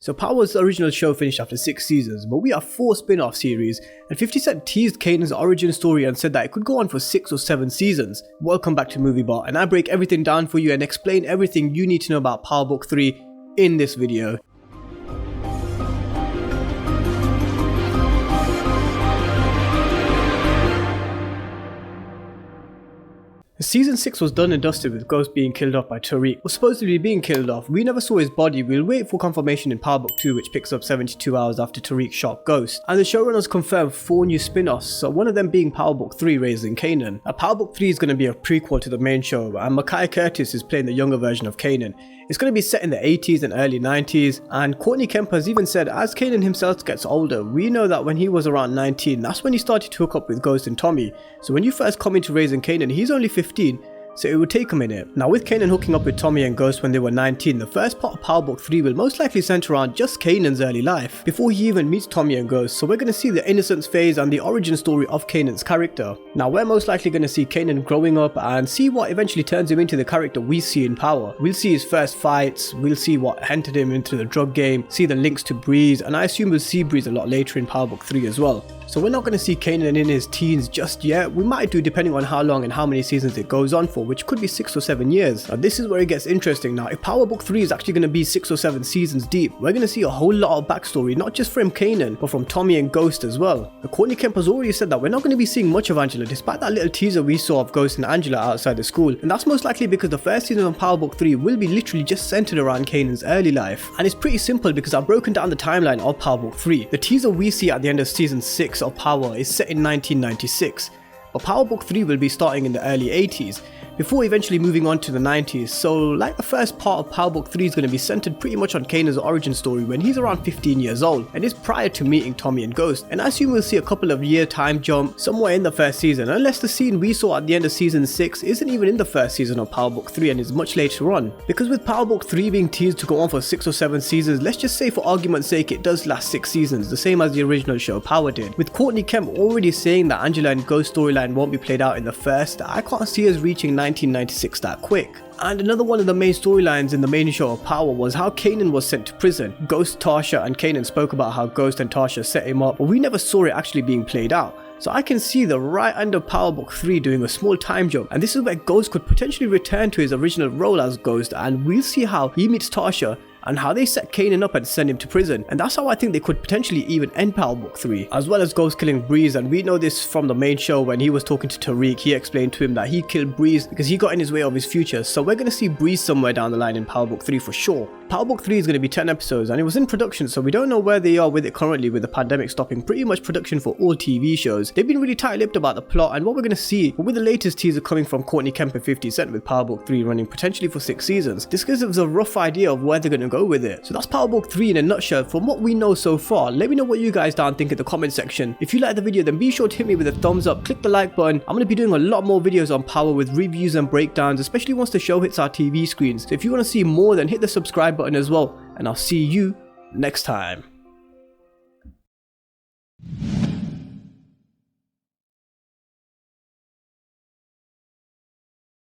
So Power's original show finished after 6 seasons, but we have 4 spin-off series, and 50 Cent teased Kanan's origin story and said that it could go on for 6 or 7 seasons. Welcome back to MovieBot, and I break everything down for you and explain everything you need to know about Power Book 3 in this video. Season 6 was done and dusted with Ghost being killed off by Tariq, or supposedly being killed off. We never saw his body. We'll wait for confirmation in Power Book 2, which picks up 72 hours after Tariq shot Ghost. And the showrunners confirmed 4 new spin-offs, so one of them being Power Book 3 Raising Kanan. Power Book 3 is going to be a prequel to the main show, and Mekhi Curtis is playing the younger version of Kanan. It's going to be set in the 80s and early 90s, and Courtney Kemp has even said as Kanan himself gets older, we know that when he was around 19, that's when he started to hook up with Ghost and Tommy. So when you first come into Raising Kanan, he's only 15, so it would take a minute. Now with Kanan hooking up with Tommy and Ghost when they were 19, the first part of Power Book 3 will most likely center around just Kanan's early life, before he even meets Tommy and Ghost, so we're going to see the innocence phase and the origin story of Kanan's character. Now we're most likely going to see Kanan growing up and see what eventually turns him into the character we see in Power. We'll see his first fights, we'll see what entered him into the drug game, see the links to Breeze, and I assume we'll see Breeze a lot later in Power Book 3 as well. So we're not going to see Kanan in his teens just yet. We might do depending on how long and how many seasons it goes on for, which could be 6 or 7 years. Now this is where it gets interesting. Now if Power Book 3 is actually going to be 6 or 7 seasons deep, we're going to see a whole lot of backstory, not just from Kanan, but from Tommy and Ghost as well. Courtney Kemp has already said that we're not going to be seeing much of Angela, despite that little teaser we saw of Ghost and Angela outside the school. And that's most likely because the first season of Power Book 3 will be literally just centered around Kanan's early life. And it's pretty simple because I've broken down the timeline of Power Book 3. The teaser we see at the end of season 6 of Power is set in 1996, but Power Book 3 will be starting in the early 80s, before eventually moving on to the 90s, so like the first part of Power Book 3 is going to be centered pretty much on Kanan's origin story when he's around 15 years old, and is prior to meeting Tommy and Ghost, and I assume we'll see a couple of year time jump somewhere in the first season, unless the scene we saw at the end of season 6 isn't even in the first season of Power Book 3 and is much later on. Because with Power Book 3 being teased to go on for 6 or 7 seasons, let's just say for argument's sake it does last 6 seasons, the same as the original show Power did. With Courtney Kemp already saying that Angela and Ghost storyline won't be played out in the first, I can't see us reaching 1996 that quick. And another one of the main storylines in the main show of Power was how Kanan was sent to prison. Ghost, Tasha and Kanan spoke about how Ghost and Tasha set him up, but we never saw it actually being played out. So I can see the right end of Power Book 3 doing a small time jump, and this is where Ghost could potentially return to his original role as Ghost, and we'll see how he meets Tasha and how they set Kanan up and send him to prison. And that's how I think they could potentially even end Power Book 3, as well as Ghost killing Breeze. And we know this from the main show when he was talking to Tariq. He explained to him that he killed Breeze because he got in his way of his future, so we're going to see Breeze somewhere down the line in Power Book 3 for sure. Power Book 3 is going to be 10 episodes and it was in production, so we don't know where they are with it currently, with the pandemic stopping pretty much production for all TV shows. They've been really tight-lipped about the plot and what we're going to see, but with the latest teaser coming from Courtney Kemp and 50 Cent with Power Book 3 running potentially for 6 seasons, this gives us a rough idea of where they're going to go with it. So that's Power Book 3 in a nutshell from what we know so far. Let me know what you guys down think in the comment section. If you like the video, then be sure to hit me with a thumbs up, click the like button. I'm going to be doing a lot more videos on Power with reviews and breakdowns, especially once the show hits our TV screens. So if you want to see more, then hit the subscribe button as well, and I'll see you next time.